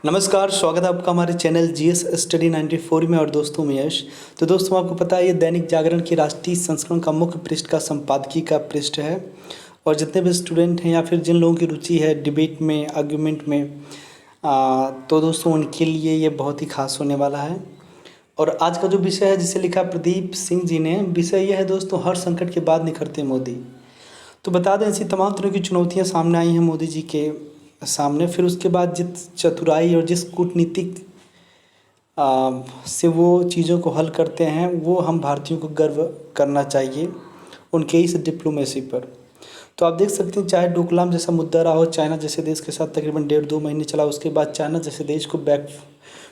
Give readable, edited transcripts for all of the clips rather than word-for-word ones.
नमस्कार, स्वागत है आपका हमारे चैनल जीएस स्टडी 94 में। और दोस्तों मैं यश। तो दोस्तों आपको पता है ये दैनिक जागरण के राष्ट्रीय संस्करण का मुख्य पृष्ठ का संपादकीय का पृष्ठ है। और जितने भी स्टूडेंट हैं या फिर जिन लोगों की रुचि है डिबेट में, आर्ग्यूमेंट में, तो दोस्तों उनके लिए ये बहुत ही खास होने वाला है। और आज का जो विषय है जिसे लिखा प्रदीप सिंह जी ने, विषय यह है दोस्तों, हर संकट के बाद निखरते मोदी। तो बता दें, ऐसी तमाम तरह की चुनौतियां सामने आई हैं मोदी जी के सामने। फिर उसके बाद जिस चतुराई और जिस कूटनीतिक से वो चीज़ों को हल करते हैं, वो हम भारतीयों को गर्व करना चाहिए उनके इस डिप्लोमेसी पर। तो आप देख सकते हैं, चाहे डोकलाम जैसा मुद्दा रहा हो, चाइना जैसे देश के साथ तकरीबन 1.5-2 महीने चला, उसके बाद चाइना जैसे देश को बैक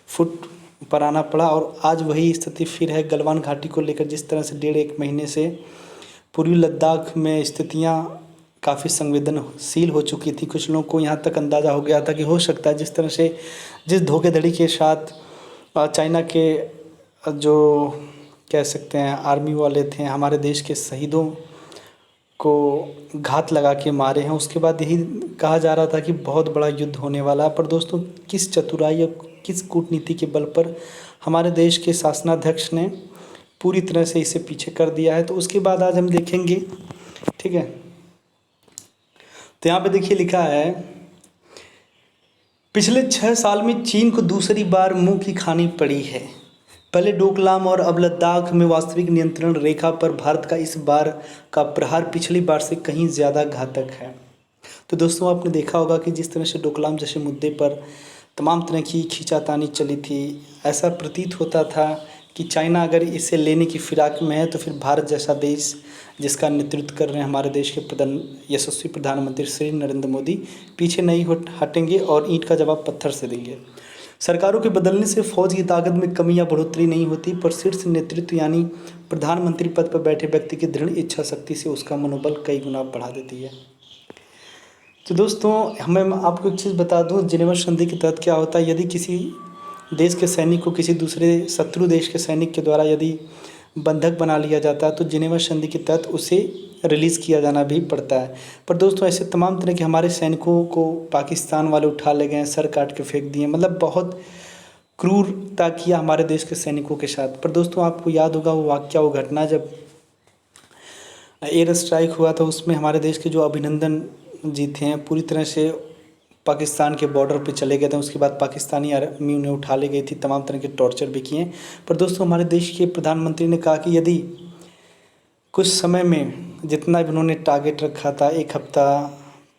फुट पर आना पड़ा। और आज वही स्थिति फिर है गलवान घाटी को लेकर। जिस तरह से 1.5-1 महीने से पूर्वी लद्दाख में स्थितियाँ काफ़ी संवेदनशील हो चुकी थी। कुछ लोगों को यहाँ तक अंदाज़ा हो गया था कि हो सकता है जिस तरह से जिस धोखेधड़ी के साथ चाइना के जो कह सकते हैं आर्मी वाले थे, हमारे देश के शहीदों को घात लगा के मारे हैं, उसके बाद यही कहा जा रहा था कि बहुत बड़ा युद्ध होने वाला है। पर दोस्तों किस चतुराई और किस कूटनीति के बल पर हमारे देश के शासनाध्यक्ष ने पूरी तरह से इसे पीछे कर दिया है, तो उसके बाद आज हम देखेंगे। ठीक है, तो यहाँ पे देखिए लिखा है, पिछले 6 साल में चीन को दूसरी बार मुंह की खानी पड़ी है। पहले डोकलाम और अब लद्दाख में वास्तविक नियंत्रण रेखा पर भारत का इस बार का प्रहार पिछली बार से कहीं ज़्यादा घातक है। तो दोस्तों आपने देखा होगा कि जिस तरह से डोकलाम जैसे मुद्दे पर तमाम तरह की खींचातानी चली थी, ऐसा प्रतीत होता था कि चाइना अगर इसे लेने की फिराक में है तो फिर भारत जैसा देश, जिसका नेतृत्व कर रहे हैं हमारे देश के यशस्वी प्रधानमंत्री श्री नरेंद्र मोदी, पीछे नहीं हटेंगे और ईंट का जवाब पत्थर से देंगे। सरकारों के बदलने से फौज की ताकत में कमी या बढ़ोतरी नहीं होती, पर शीर्ष नेतृत्व यानी प्रधानमंत्री पद पर बैठे व्यक्ति की दृढ़ इच्छा शक्ति से उसका मनोबल कई गुना बढ़ा देती है। तो दोस्तों हमें आपको एक चीज़ बता दूं, जिनेवा संधि के तहत क्या होता है, यदि किसी देश के सैनिक को किसी दूसरे शत्रु देश के सैनिक के द्वारा यदि बंधक बना लिया जाता है तो जिनेवा संधि के तहत उसे रिलीज़ किया जाना भी पड़ता है। पर दोस्तों ऐसे तमाम तरह के हमारे सैनिकों को पाकिस्तान वाले उठा ले गए, सर काट के फेंक दिए, मतलब बहुत क्रूरता किया हमारे देश के सैनिकों के साथ। पर दोस्तों आपको याद होगा वो वाक़या, वो घटना जब एयर स्ट्राइक हुआ था, उसमें हमारे देश के जो अभिनंदन जी थे पूरी तरह से पाकिस्तान के बॉर्डर पे चले गए थे। उसके बाद पाकिस्तानी आर्मी उन्हें उठा ले गई थी, तमाम तरह के टॉर्चर भी किए। पर दोस्तों हमारे देश के प्रधानमंत्री ने कहा कि यदि कुछ समय में जितना भी उन्होंने टारगेट रखा था, 1 हफ्ता,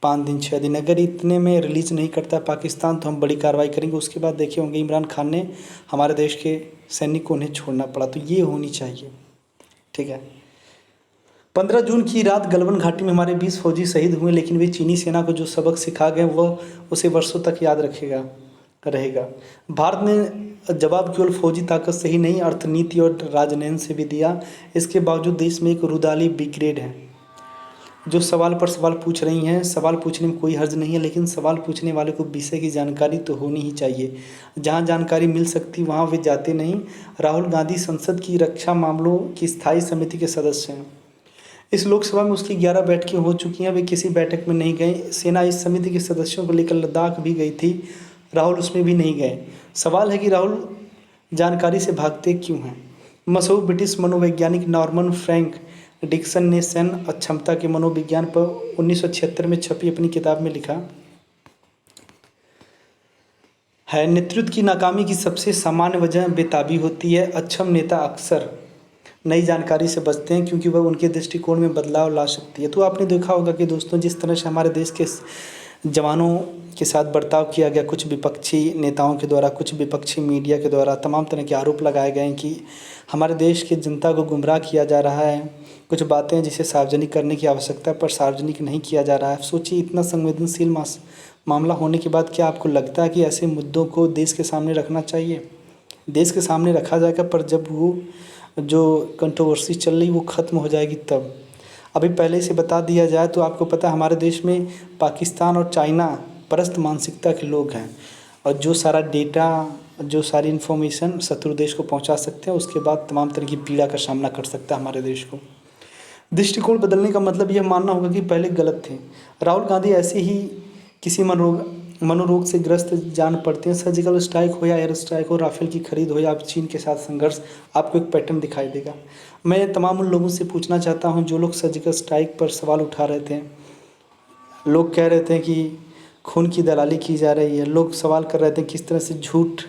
5 दिन, 6 दिन, अगर इतने में रिलीज़ नहीं करता पाकिस्तान तो हम बड़ी कार्रवाई करेंगे। उसके बाद देखिए होंगे इमरान खान ने हमारे देश के सैनिक को उन्हें छोड़ना पड़ा। तो ये होनी चाहिए। ठीक है, 15 जून की रात गलवान घाटी में हमारे 20 फौजी शहीद हुए, लेकिन वे चीनी सेना को जो सबक सिखा गए वह उसे वर्षों तक याद रहेगा। भारत ने जवाब केवल फौजी ताकत से ही नहीं, अर्थनीति और राजनयन से भी दिया। इसके बावजूद देश में एक रुदाली ब्रिगेड है जो सवाल पर सवाल पूछ रही हैं। सवाल पूछने में कोई हर्ज नहीं है, लेकिन सवाल पूछने वाले को विषय की जानकारी तो होनी ही चाहिए। जहां जानकारी मिल सकती वहां वे जाते नहीं। राहुल गांधी संसद की रक्षा मामलों की स्थायी समिति के सदस्य हैं। इस लोकसभा में उसकी 11 बैठकें हो चुकी हैं, वे किसी बैठक में नहीं गए। सेना इस समिति के सदस्यों को लेकर लद्दाख भी गई थी, राहुल उसमें भी नहीं गए। सवाल है कि राहुल जानकारी से भागते क्यों हैं। मशहूर ब्रिटिश मनोवैज्ञानिक नॉर्मन फ्रैंक डिक्सन ने सैन अक्षमता के मनोविज्ञान पर 1976 में छपी अपनी किताब में लिखा है, नेतृत्व की नाकामी की सबसे सामान्य वजह बेताबी होती है। अक्षम नेता अक्सर नई जानकारी से बचते हैं क्योंकि वह उनके दृष्टिकोण में बदलाव ला सकती है। तो आपने देखा होगा कि दोस्तों जिस तरह से हमारे देश के जवानों के साथ बर्ताव किया गया, कुछ विपक्षी नेताओं के द्वारा, कुछ विपक्षी मीडिया के द्वारा तमाम तरह के आरोप लगाए गए हैं कि हमारे देश की जनता को गुमराह किया जा रहा है। कुछ बातें जिसे सार्वजनिक करने की आवश्यकता पर सार्वजनिक नहीं किया जा रहा है। सोचिए, इतना संवेदनशील मामला होने के बाद क्या आपको लगता है कि ऐसे मुद्दों को देश के सामने रखना चाहिए? देश के सामने रखा जाएगा, पर जब वो जो कंट्रोवर्सी चल रही वो ख़त्म हो जाएगी तब। अभी पहले से बता दिया जाए तो आपको पता है हमारे देश में पाकिस्तान और चाइना परस्त मानसिकता के लोग हैं, और जो सारा डेटा, जो सारी इन्फॉर्मेशन शत्रु देश को पहुंचा सकते हैं, उसके बाद तमाम तरह की पीड़ा का सामना कर सकता है हमारे देश को। दृष्टिकोण बदलने का मतलब यह मानना होगा कि पहले गलत थे। राहुल गांधी ऐसे ही किसी मनोरोग से ग्रस्त जान पड़ते हैं। सर्जिकल स्ट्राइक हो या एयर स्ट्राइक हो, राफेल की खरीद हो या चीन के साथ संघर्ष, आपको एक पैटर्न दिखाई देगा। मैं तमाम उन लोगों से पूछना चाहता हूं जो लोग सर्जिकल स्ट्राइक पर सवाल उठा रहे थे। लोग कह रहे थे कि खून की दलाली की जा रही है, लोग सवाल कर रहे थे किस तरह से झूठ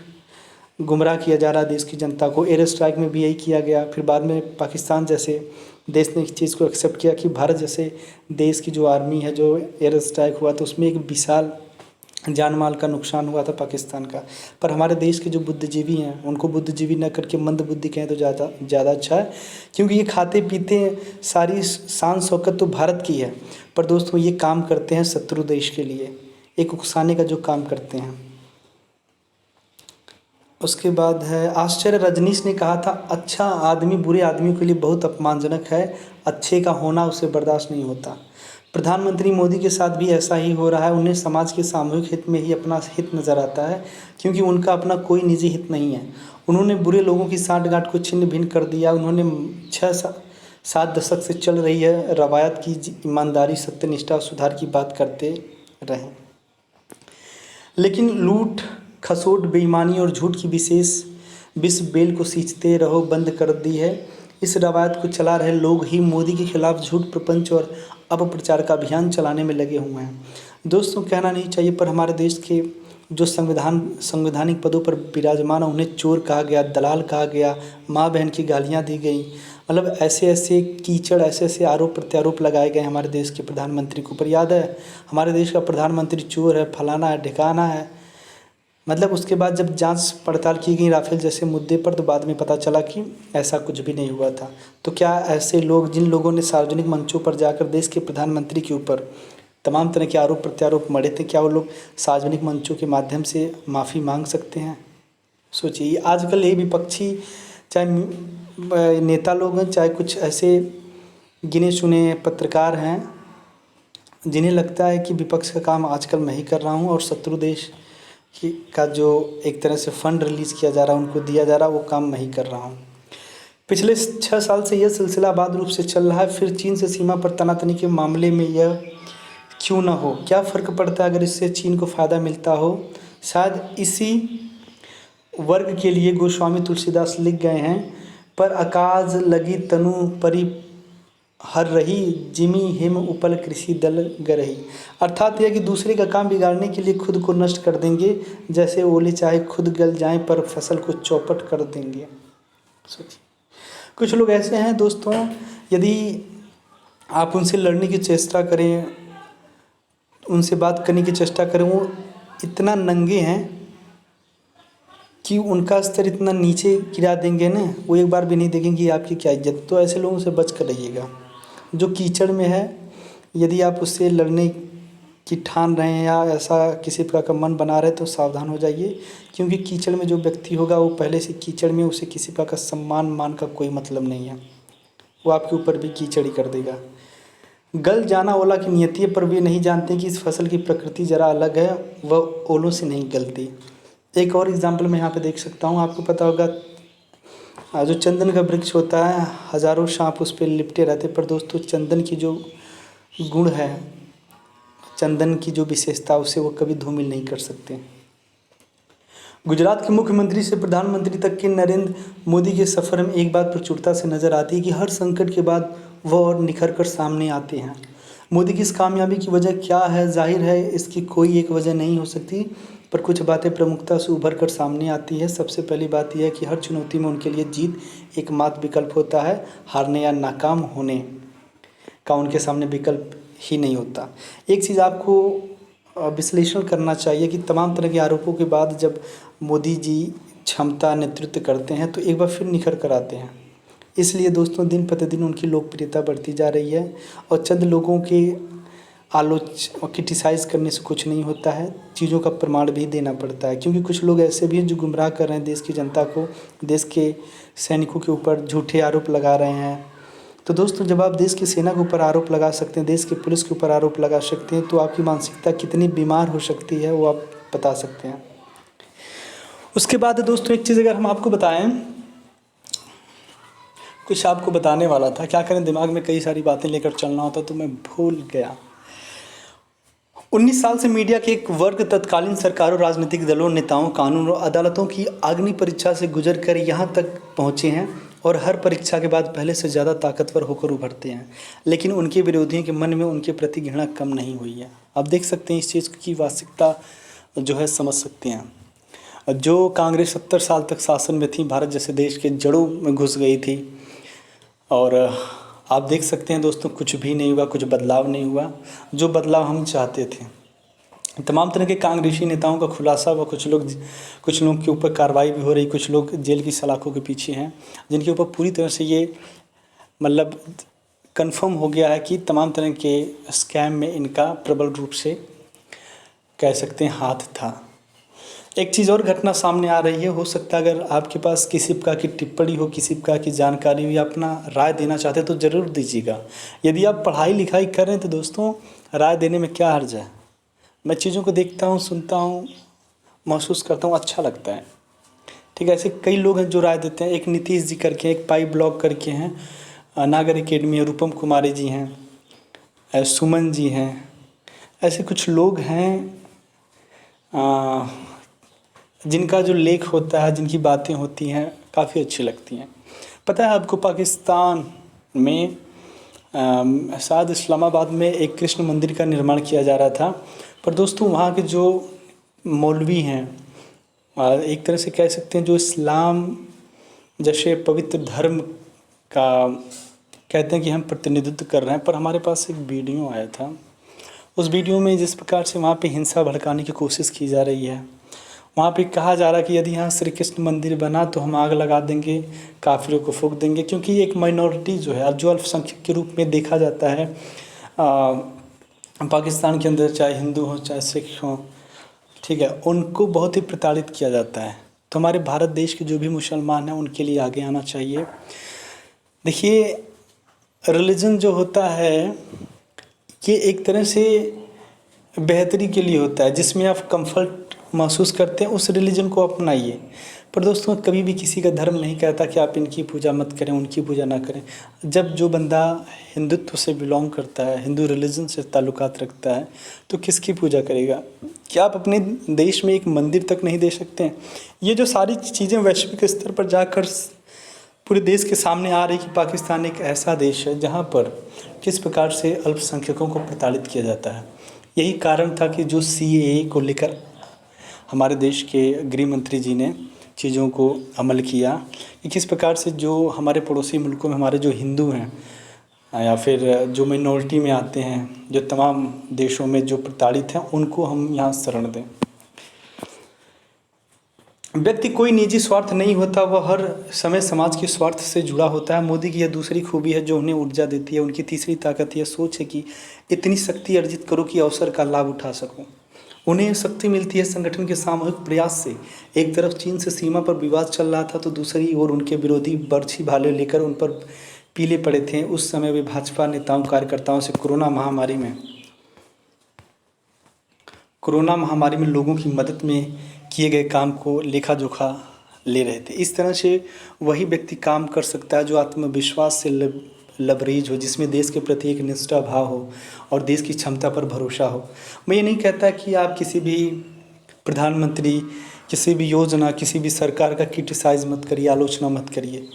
गुमराह किया जा रहा है देश की जनता को। एयर स्ट्राइक में भी यही किया गया। फिर बाद में पाकिस्तान जैसे देश ने इस चीज़ को एक्सेप्ट किया कि भारत जैसे देश की जो आर्मी है, जो एयर स्ट्राइक हुआ तो उसमें एक विशाल जान माल का नुकसान हुआ था पाकिस्तान का। पर हमारे देश के जो बुद्धिजीवी हैं उनको बुद्धिजीवी न करके मंद बुद्धि कहें तो ज़्यादा अच्छा है, क्योंकि ये खाते पीते सारी शान शौकत तो भारत की है, पर दोस्तों ये काम करते हैं शत्रु देश के लिए, एक उकसाने का जो काम करते हैं। उसके बाद है आश्चर्य। रजनीश ने कहा था, अच्छा आदमी बुरे आदमियों के लिए बहुत अपमानजनक है, अच्छे का होना उसे बर्दाश्त नहीं होता। प्रधानमंत्री मोदी के साथ भी ऐसा ही हो रहा है। उन्हें समाज के सामूहिक हित में ही अपना हित नज़र आता है, क्योंकि उनका अपना कोई निजी हित नहीं है। उन्होंने बुरे लोगों की साठगांठ को छिन्न भिन्न कर दिया। उन्होंने 6-7 दशक से चल रही है रवायत की ईमानदारी, सत्यनिष्ठा और सुधार की बात करते रहे, लेकिन लूट खसोट, बेईमानी और झूठ की विष बेल को सींचते रहो बंद कर दी है। इस रवायत को चला रहे लोग ही मोदी के खिलाफ झूठ प्रपंच और अपप्रचार का अभियान चलाने में लगे हुए हैं। दोस्तों कहना नहीं चाहिए, पर हमारे देश के जो संवैधानिक पदों पर विराजमान है उन्हें चोर कहा गया, दलाल कहा गया, माँ बहन की गालियाँ दी गई। मतलब ऐसे ऐसे कीचड़, ऐसे ऐसे आरोप प्रत्यारोप लगाए गए हमारे देश के प्रधानमंत्री के ऊपर। याद है हमारे देश का प्रधानमंत्री चोर है, फलाना है, ढिकाना है। मतलब उसके बाद जब जांच पड़ताल की गई राफेल जैसे मुद्दे पर, तो बाद में पता चला कि ऐसा कुछ भी नहीं हुआ था। तो क्या ऐसे लोग, जिन लोगों ने सार्वजनिक मंचों पर जाकर देश के प्रधानमंत्री के ऊपर तमाम तरह के आरोप प्रत्यारोप मढ़े थे, क्या वो लोग सार्वजनिक मंचों के माध्यम से माफ़ी मांग सकते हैं? सोचिए, आजकल ये विपक्षी चाहे नेता लोग हैं, चाहे कुछ ऐसे गिने चुने पत्रकार हैं जिन्हें लगता है कि विपक्ष का काम आजकल मैं ही कर रहा हूँ और शत्रु देश का जो एक तरह से फंड रिलीज़ किया जा रहा है, उनको दिया जा रहा है, वो काम मैं ही कर रहा हूँ। पिछले 6 साल से यह सिलसिला आबाद रूप से चल रहा है। फिर चीन से सीमा पर तनातनी के मामले में यह क्यों ना हो? क्या फ़र्क पड़ता है अगर इससे चीन को फ़ायदा मिलता हो? शायद इसी वर्ग के लिए गोस्वामी तुलसीदास लिख गए हैं, पर अकाज लगी तनु परि हर रही, जिमी हिम उपल कृषि दल गरही। अर्थात यह कि दूसरे का काम बिगाड़ने के लिए खुद को नष्ट कर देंगे, जैसे ओले चाहे खुद गल जाएं पर फसल को चौपट कर देंगे। सोचिए, कुछ लोग ऐसे हैं दोस्तों, यदि आप उनसे लड़ने की चेष्टा करें, उनसे बात करने की चेष्टा करें, वो इतना नंगे हैं कि उनका स्तर इतना नीचे गिरा देंगे ना, वो एक बार भी नहीं देखेंगे आपकी क्या इज्जत। तो ऐसे लोगों से बच कर रहिएगा। जो कीचड़ में है, यदि आप उससे लड़ने की ठान रहे हैं या ऐसा किसी प्रकार का मन बना रहे हैं, तो सावधान हो जाइए, क्योंकि कीचड़ में जो व्यक्ति होगा वो पहले से कीचड़ में, उसे किसी प्रकार का सम्मान मान का कोई मतलब नहीं है, वो आपके ऊपर भी कीचड़ ही कर देगा। गल जाना ओला की नियति है, पर वे नहीं जानते कि इस फसल की प्रकृति ज़रा अलग है, वह ओलों से नहीं गलती। एक और एग्जाम्पल मैं यहाँ पे देख सकता हूँ। आपको पता होगा जो चंदन का वृक्ष होता है, हज़ारों सांप उस पर लिपटे रहते, पर दोस्तों चंदन की जो गुण है, चंदन की जो विशेषता, उसे वो कभी धूमिल नहीं कर सकते। गुजरात के मुख्यमंत्री से प्रधानमंत्री तक के नरेंद्र मोदी के सफ़र में एक बात प्रचुरता से नज़र आती है कि हर संकट के बाद वह और निखर कर सामने आते हैं। मोदी की इस कामयाबी की वजह क्या है? जाहिर है इसकी कोई एक वजह नहीं हो सकती, पर कुछ बातें प्रमुखता से उभर कर सामने आती है। सबसे पहली बात यह है कि हर चुनौती में उनके लिए जीत एकमात्र विकल्प होता है, हारने या नाकाम होने का उनके सामने विकल्प ही नहीं होता। एक चीज़ आपको विश्लेषण करना चाहिए कि तमाम तरह के आरोपों के बाद जब मोदी जी क्षमता नेतृत्व करते हैं तो एक बार फिर निखर कर आते हैं। इसलिए दोस्तों दिन प्रतिदिन उनकी लोकप्रियता बढ़ती जा रही है, और चंद लोगों के क्रिटिसाइज़ करने से कुछ नहीं होता है, चीज़ों का प्रमाण भी देना पड़ता है, क्योंकि कुछ लोग ऐसे भी हैं जो गुमराह कर रहे हैं देश की जनता को, देश के सैनिकों के ऊपर झूठे आरोप लगा रहे हैं। तो दोस्तों जब आप देश की सेना के ऊपर आरोप लगा सकते हैं, देश की पुलिस के ऊपर आरोप लगा सकते हैं, तो आपकी मानसिकता कितनी बीमार हो सकती है वो आप बता सकते हैं। उसके बाद दोस्तों एक चीज़ अगर हम आपको बताएं, कुछ आपको बताने वाला था, क्या करें दिमाग में कई सारी बातें लेकर चलना होता तो मैं भूल गया। 19 साल से मीडिया के एक वर्ग तत्कालीन सरकारों, राजनीतिक दलों, नेताओं, कानून और अदालतों की अग्नि परीक्षा से गुजर कर यहाँ तक पहुँचे हैं और हर परीक्षा के बाद पहले से ज़्यादा ताकतवर होकर उभरते हैं। लेकिन उनके विरोधियों के मन में उनके प्रति घृणा कम नहीं हुई है। आप देख सकते हैं इस चीज़ की वास्तविकता जो है, समझ सकते हैं। जो कांग्रेस 70 साल तक शासन में थी, भारत जैसे देश के जड़ों में घुस गई थी, और आप देख सकते हैं दोस्तों, कुछ भी नहीं हुआ, कुछ बदलाव नहीं हुआ जो बदलाव हम चाहते थे। तमाम तरह के कांग्रेसी नेताओं का खुलासा हुआ, कुछ लोग के ऊपर कार्रवाई भी हो रही, कुछ लोग जेल की सलाखों के पीछे हैं, जिनके ऊपर पूरी तरह से ये मतलब कंफर्म हो गया है कि तमाम तरह के स्कैम में इनका प्रबल रूप से कह सकते हैं हाथ था। एक चीज़ और घटना सामने आ रही है, हो सकता है अगर आपके पास किसी प्रकार की टिप्पणी हो, किसी प्रकार की जानकारी हो या अपना राय देना चाहते हैं तो ज़रूर दीजिएगा। यदि आप पढ़ाई लिखाई कर रहे हैं तो दोस्तों राय देने में क्या हर्ज है। मैं चीज़ों को देखता हूँ, सुनता हूँ, महसूस करता हूँ, अच्छा लगता है। ठीक है, ऐसे कई लोग हैं जो राय देते हैं। एक नीतीश जी करके, एक पाई ब्लॉग करके हैं, नागर एकेडमी है, रूपम कुमारी जी हैं, सुमन जी हैं, ऐसे कुछ लोग हैं जिनका जो लेख होता है, जिनकी बातें होती हैं, काफ़ी अच्छी लगती हैं। पता है आपको, पाकिस्तान में शायद इस्लामाबाद में एक कृष्ण मंदिर का निर्माण किया जा रहा था, पर दोस्तों वहाँ के जो मौलवी हैं, एक तरह से कह सकते हैं जो इस्लाम जैसे पवित्र धर्म का कहते हैं कि हम प्रतिनिधित्व कर रहे हैं, पर हमारे पास एक वीडियो आया था। उस वीडियो में जिस प्रकार से वहाँ पे हिंसा भड़काने की कोशिश की जा रही है, वहाँ पे कहा जा रहा है कि यदि यहाँ श्री कृष्ण मंदिर बना तो हम आग लगा देंगे, काफिरों को फूंक देंगे, क्योंकि एक माइनॉरिटी जो है, जो अल्पसंख्यक के रूप में देखा जाता है पाकिस्तान के अंदर, चाहे हिंदू हो चाहे सिख हो, ठीक है, उनको बहुत ही प्रताड़ित किया जाता है। तो हमारे भारत देश के जो भी मुसलमान हैं उनके लिए आगे आना चाहिए। देखिए, रिलीजन जो होता है ये एक तरह से बेहतरी के लिए होता है, जिसमें आप कंफर्ट महसूस करते हैं उस रिलीजन को अपनाइए। पर दोस्तों कभी भी किसी का धर्म नहीं कहता कि आप इनकी पूजा मत करें, उनकी पूजा ना करें। जब जो बंदा हिंदुत्व से बिलोंग करता है, हिंदू रिलीजन से ताल्लुकात रखता है, तो किसकी पूजा करेगा? क्या आप अपने देश में एक मंदिर तक नहीं दे सकते हैं? ये जो सारी चीज़ें वैश्विक स्तर पर जाकर पूरे देश के सामने आ रही कि पाकिस्तान एक ऐसा देश है जहाँ पर किस प्रकार से अल्पसंख्यकों को प्रताड़ित किया जाता है। यही कारण था कि जो CAA को लेकर हमारे देश के गृह मंत्री जी ने चीज़ों को अमल किया कि किस प्रकार से जो हमारे पड़ोसी मुल्कों में हमारे जो हिंदू हैं या फिर जो माइनॉरिटी में आते हैं, जो तमाम देशों में जो प्रताड़ित हैं, उनको हम यहाँ शरण दें। व्यक्ति कोई निजी स्वार्थ नहीं होता, वह हर समय समाज के स्वार्थ से जुड़ा होता है। मोदी की यह दूसरी खूबी है जो उन्हें ऊर्जा देती है। उनकी तीसरी ताकत यह सोच है कि इतनी शक्ति अर्जित करो कि अवसर का लाभ उठा सको। उन्हें शक्ति मिलती है संगठन के सामूहिक प्रयास से। एक तरफ चीन से सीमा पर विवाद चल रहा था तो दूसरी ओर उनके विरोधी बर्छी भाले लेकर उन पर पीले पड़े थे। उस समय वे भाजपा नेताओं कार्यकर्ताओं से कोरोना महामारी में लोगों की मदद में किए गए काम को लेखा जोखा ले रहे थे। इस तरह से वही व्यक्ति काम कर सकता है जो आत्मविश्वास से लबरेज हो, जिसमें देश के प्रति एक निष्ठा भाव हो और देश की क्षमता पर भरोसा हो। मैं ये नहीं कहता कि आप किसी भी प्रधानमंत्री, किसी भी योजना, किसी भी सरकार का क्रिटिसाइज़ मत करिए, आलोचना मत करिए।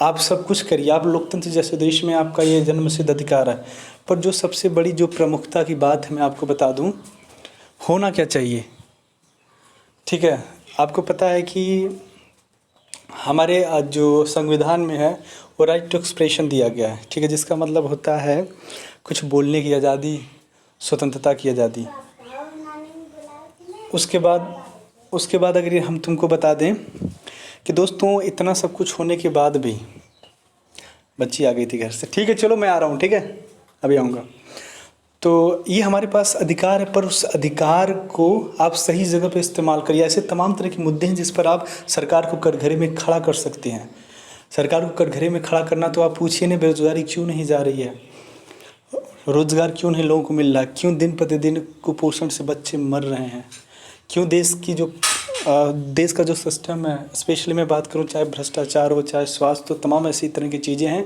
आप सब कुछ करिए, आप लोकतंत्र जैसे देश में आपका ये जन्मसिद्ध अधिकार है। पर जो सबसे बड़ी जो प्रमुखता की बात है मैं आपको बता दूँ, होना क्या चाहिए। ठीक है, आपको पता है कि हमारे जो संविधान में है वो राइट टू एक्सप्रेशन दिया गया है, ठीक है, जिसका मतलब होता है कुछ बोलने की आज़ादी, स्वतंत्रता की आज़ादी। उसके बाद अगर हम तुमको बता दें कि दोस्तों इतना सब कुछ होने के बाद भी बच्ची आ गई थी घर से, ठीक है चलो मैं आ रहा हूँ, ठीक है अभी आऊँगा। तो ये हमारे पास अधिकार है, पर उस अधिकार को आप सही जगह पे इस्तेमाल करिए। ऐसे तमाम तरह के मुद्दे हैं जिस पर आप सरकार को कटघरे में खड़ा कर सकते हैं। सरकार को कटघरे में खड़ा करना तो आप पूछिए ना, बेरोजगारी क्यों नहीं जा रही है, रोजगार क्यों नहीं लोगों को मिल रहा है, क्यों दिन प्रतिदिन कुपोषण से बच्चे मर रहे हैं, क्यों देश का जो सिस्टम है, स्पेशली मैं बात करूँ चाहे भ्रष्टाचार हो, चाहे स्वास्थ्य, तो तमाम ऐसी तरह की चीज़ें हैं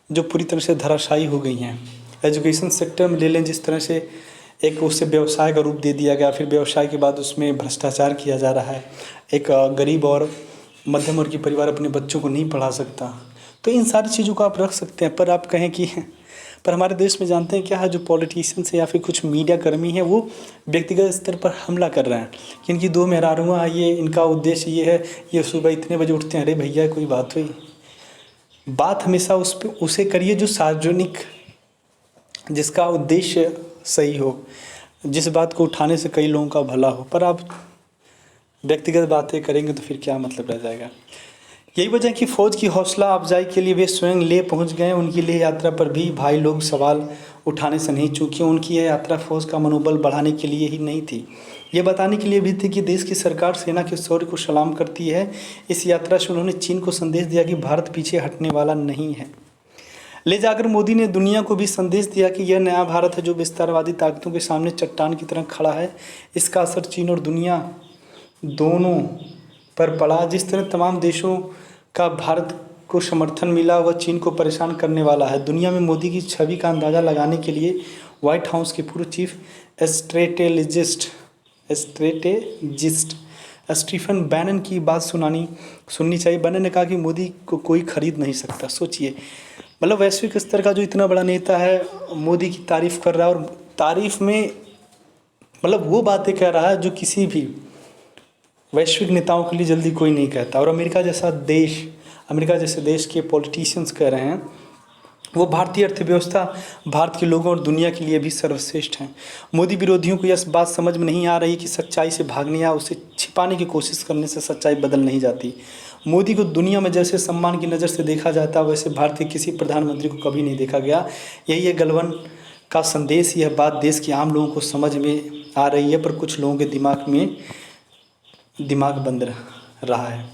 जो पूरी तरह से धराशायी हो गई हैं। एजुकेशन सेक्टर में ले लें, जिस तरह से एक उसे व्यवसाय का रूप दे दिया गया, फिर व्यवसाय के बाद उसमें भ्रष्टाचार किया जा रहा है। एक गरीब और मध्यम वर्गीय परिवार अपने बच्चों को नहीं पढ़ा सकता। तो इन सारी चीज़ों को आप रख सकते हैं, पर आप कहें कि पर हमारे देश में जानते हैं क्या है, जो पॉलिटिशियंस है या फिर कुछ मीडिया कर्मी हैं, वो व्यक्तिगत स्तर पर हमला कर रहे हैं कि इनकी दो मेहरारूआं, ये इनका उद्देश्य ये है, ये सुबह इतने बजे उठते हैं। अरे भैया, कोई बात हुई? बात हमेशा उसे करिए जो सार्वजनिक, जिसका उद्देश्य सही हो, जिस बात को उठाने से कई लोगों का भला हो। पर आप व्यक्तिगत बातें करेंगे तो फिर क्या मतलब रह जाएगा। यही वजह है कि फ़ौज की हौसला अफजाई के लिए वे स्वयं ले पहुंच गए। उनकी लेह यात्रा पर भी भाई लोग सवाल उठाने से नहीं चूके। उनकी यह यात्रा फ़ौज का मनोबल बढ़ाने के लिए ही नहीं थी, ये बताने के लिए भी थी कि देश की सरकार सेना के शौर्य को सलाम करती है। इस यात्रा से उन्होंने चीन को संदेश दिया कि भारत पीछे हटने वाला नहीं है। ले जाकर मोदी ने दुनिया को भी संदेश दिया कि यह नया भारत है जो विस्तारवादी ताकतों के सामने चट्टान की तरह खड़ा है। इसका असर चीन और दुनिया दोनों पर पड़ा। जिस तरह तमाम देशों का भारत को समर्थन मिला, वह चीन को परेशान करने वाला है। दुनिया में मोदी की छवि का अंदाज़ा लगाने के लिए व्हाइट हाउस के पूर्व चीफ स्ट्रेटेजिस्ट स्टीफन बैनन की बात सुननी चाहिए। बैनन ने कहा कि मोदी को कोई खरीद नहीं सकता। सोचिए, मतलब वैश्विक स्तर का जो इतना बड़ा नेता है, मोदी की तारीफ़ कर रहा है, और तारीफ़ में मतलब वो बातें कह रहा है जो किसी भी वैश्विक नेताओं के लिए जल्दी कोई नहीं कहता। और अमेरिका जैसे देश के पॉलिटिशियंस कह रहे हैं वो भारतीय अर्थव्यवस्था, भारत के लोगों और दुनिया के लिए भी सर्वश्रेष्ठ हैं। मोदी विरोधियों को यह बात समझ में नहीं आ रही कि सच्चाई से भागने या उसे छिपाने की कोशिश करने से सच्चाई बदल नहीं जाती। मोदी को दुनिया में जैसे सम्मान की नज़र से देखा जाता, वैसे भारत के किसी प्रधानमंत्री को कभी नहीं देखा गया। यही है गलवान का संदेश। यह बात देश के आम लोगों को समझ में आ रही है, पर कुछ लोगों के दिमाग बंद रहा है।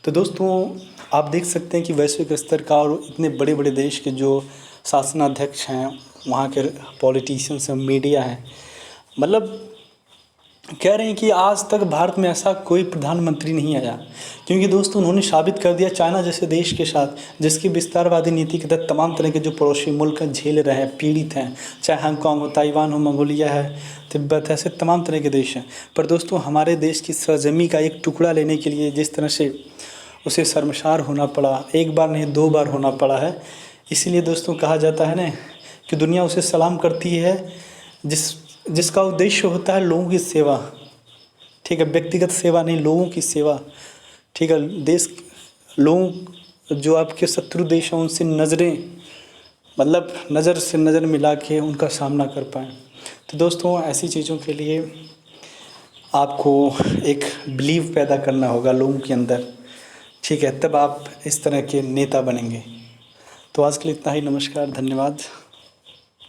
तो दोस्तों, आप देख सकते हैं कि वैश्विक स्तर का और इतने बड़े बड़े देश के जो शासनाध्यक्ष हैं, वहाँ के पॉलिटिशियंस हैं, मीडिया हैं, मतलब कह रहे हैं कि आज तक भारत में ऐसा कोई प्रधानमंत्री नहीं आया। क्योंकि दोस्तों, उन्होंने साबित कर दिया चाइना जैसे देश के साथ, जिसकी विस्तारवादी नीति के तहत तमाम तरह के जो पड़ोसी मुल्क झेल रहे हैं, पीड़ित हैं, चाहे हांगकांग हो, ताइवान हो, मंगोलिया है, तिब्बत, ऐसे तमाम तरह के देश हैं। पर दोस्तों, हमारे देश की सरजमी का एक टुकड़ा लेने के लिए जिस तरह से उसे शर्मसार होना पड़ा, एक बार नहीं 2 बार होना पड़ा है। इसीलिए दोस्तों कहा जाता है ना कि दुनिया उसे सलाम करती है जिसका उद्देश्य होता है लोगों की सेवा। ठीक है, व्यक्तिगत सेवा नहीं, लोगों की सेवा। ठीक है, देश लोगों जो आपके शत्रु देश हैं उनसे नज़र से नज़र मिला के उनका सामना कर पाएँ। तो दोस्तों, ऐसी चीज़ों के लिए आपको एक बिलीव पैदा करना होगा लोगों के अंदर। ठीक है, तब आप इस तरह के नेता बनेंगे। तो आज के लिए इतना ही। नमस्कार, धन्यवाद।